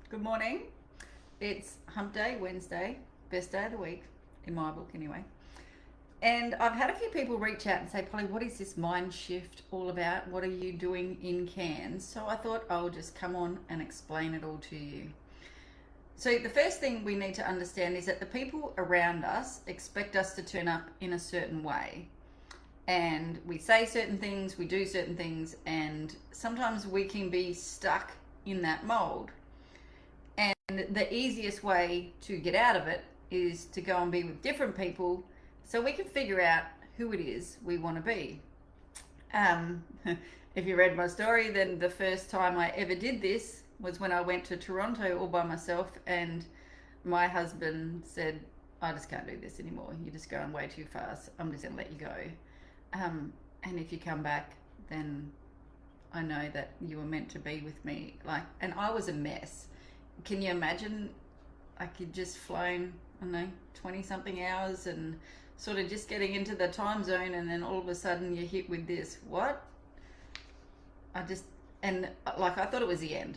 Good morning. It's Hump Day, Wednesday, best day of the week, in my book anyway. And I've had a few people reach out and say, Polly, what is this mind shift all about? What are you doing in Cairns? So I thought I'll just come on and explain it all to you. So the first thing we need to understand is that the people around us expect us to turn up in a certain way. And we say certain things, we do certain things, and sometimes we can be stuck in that mold. And the easiest way to get out of it is to go and be with different people so we can figure out who it is we want to be. Um, if you read my story, then the first time I ever did this was when I went to Toronto all by myself, and my husband said, I just can't do this anymore. You're just going way too fast. I'm just going to let you go. And if you come back, then I know that you were meant to be with me. And I was a mess. Can you imagine? You'd just flown, I don't know, 20 something hours and sort of just getting into the time zone, and then all of a sudden you're hit with this. What? I thought it was the end.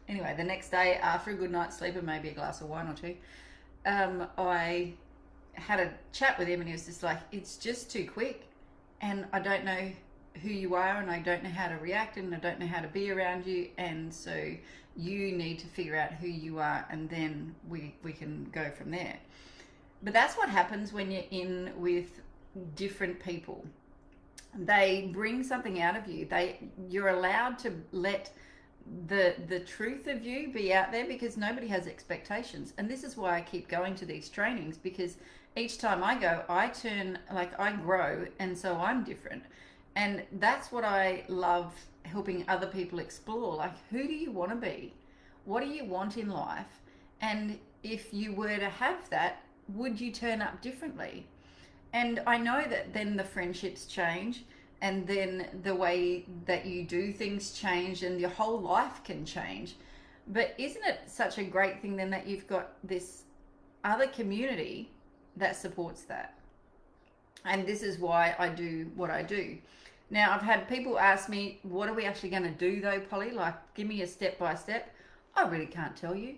Anyway, the next day, after a good night's sleep and maybe a glass of wine or two, I had a chat with him, and he was just like, it's just too quick, and I don't know who you are, and I don't know how to react, and I don't know how to be around you, and so you need to figure out who you are, and then we can go from there. But that's what happens when you're in with different people. They bring something out of you. You're allowed to let the truth of you be out there, because nobody has expectations. And this is why I keep going to these trainings, because each time I go, I grow, and so I'm different. And that's what I love, helping other people explore. Like, who do you want to be? What do you want in life? And if you were to have that, would you turn up differently? And I know that then the friendships change, and then the way that you do things change, and your whole life can change. But isn't it such a great thing then that you've got this other community that supports that? And this is why I do what I do. Now, I've had people ask me, what are we actually going to do though, Polly? Like, give me a step by step. I really can't tell you,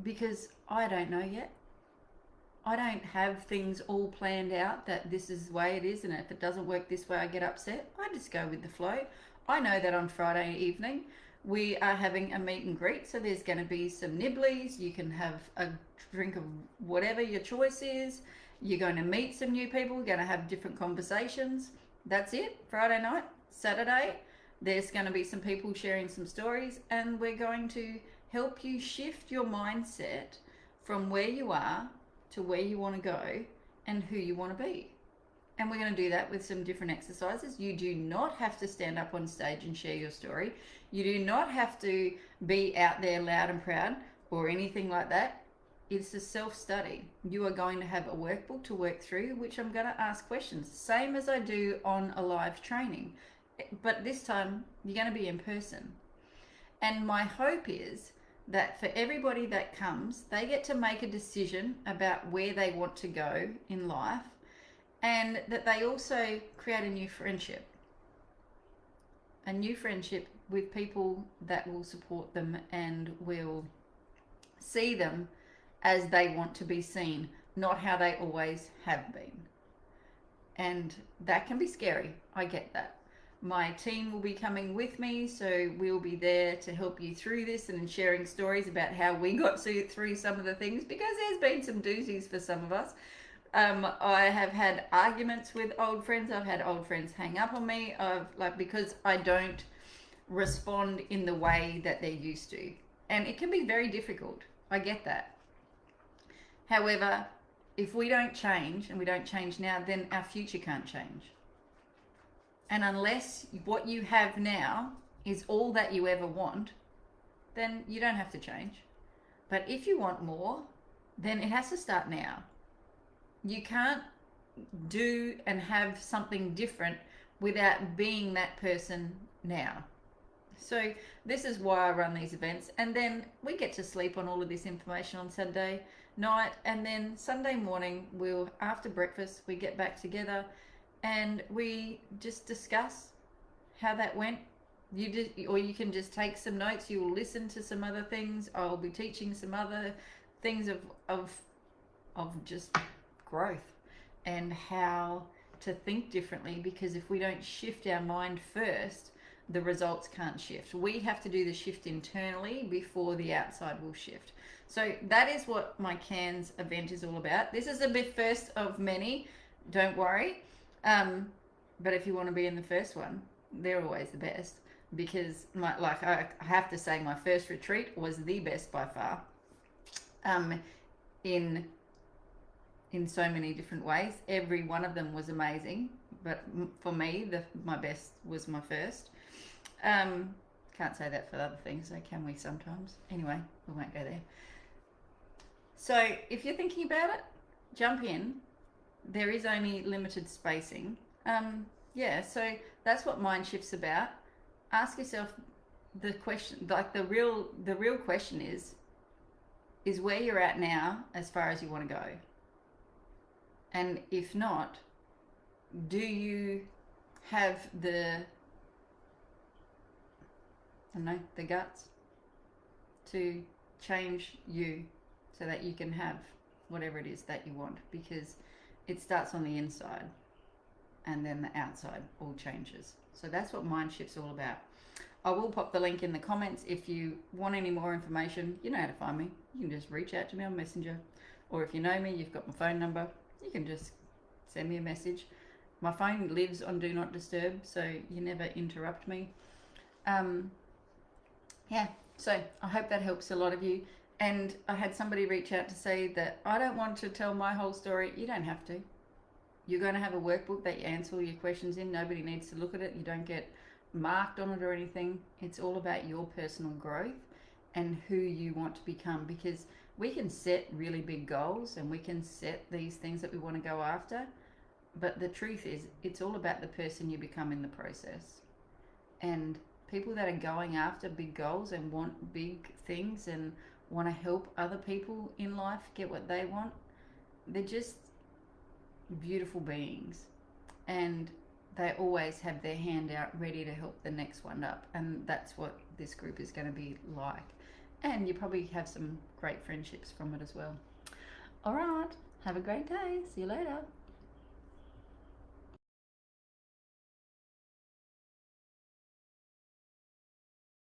because I don't know yet. I don't have things all planned out that this is the way it is, and if it doesn't work this way, I get upset. I just go with the flow. I know that on Friday evening we are having a meet and greet, so there's going to be some nibblies. You can have a drink of whatever your choice is. You're going to meet some new people. You're going to have different conversations. That's it. Friday night. Saturday, there's going to be some people sharing some stories, and we're going to help you shift your mindset from where you are to where you want to go and who you want to be. And we're going to do that with some different exercises. You do not have to stand up on stage and share your story. You do not have to be out there loud and proud or anything like that. It's a self-study. You are going to have a workbook to work through, which I'm going to ask questions, same as I do on a live training. But this time, you're going to be in person. And my hope is that for everybody that comes, they get to make a decision about where they want to go in life, and that they also create a new friendship with people that will support them and will see them as they want to be seen, not how they always have been. And that can be scary. I get that. My team will be coming with me, so we'll be there to help you through this and sharing stories about how we got through some of the things, because there's been some doozies for some of us. I have had arguments with old friends. I've had old friends hang up on me because I don't respond in the way that they're used to. And it can be very difficult. I get that. However, if we don't change, and we don't change now, then our future can't change. And unless what you have now is all that you ever want, then you don't have to change. But if you want more, then it has to start now. You can't do and have something different without being that person now. So this is why I run these events. And then we get to sleep on all of this information on Saturday night, and then Sunday morning, after breakfast, we get back together and we just discuss how that went, You just, or you can just take some notes. You will listen to some other things. I'll be teaching some other things of just growth and how to think differently, because if we don't shift our mind first, the results can't shift. We have to do the shift internally before the outside will shift. So that is what my Cairns event is all about. This is the first of many, don't worry. But if you want to be in the first one, they're always the best, because I have to say my first retreat was the best by far. In so many different ways. Every one of them was amazing, but for me, my best was my first. Can't say that for other things, so can we sometimes? Anyway, we won't go there. So if you're thinking about it, jump in. There is only limited spacing. So that's what MindShift's about. Ask yourself the question, like the real question is where you're at now as far as you want to go. And if not, do you have the guts to change you so that you can have whatever it is that you want? Because it starts on the inside and then the outside all changes. So that's what MindShift's all about. I will pop the link in the comments. If you want any more information, you know how to find me. You can just reach out to me on Messenger. Or if you know me, you've got my phone number. You can just send me a message. My phone lives on Do Not Disturb, so you never interrupt me. So I hope that helps a lot of you. And I had somebody reach out to say that I don't want to tell my whole story. You don't have to. You're going to have a workbook that you answer all your questions in. Nobody needs to look at it. You don't get marked on it or anything. It's all about your personal growth and who you want to become, because we can set really big goals and we can set these things that we want to go after, but the truth is it's all about the person you become in the process. And people that are going after big goals and want big things and want to help other people in life get what they want, they're just beautiful beings, and they always have their hand out ready to help the next one up. And that's what this group is going to be like. And you probably have some great friendships from it as well. All right. Have a great day. See you later.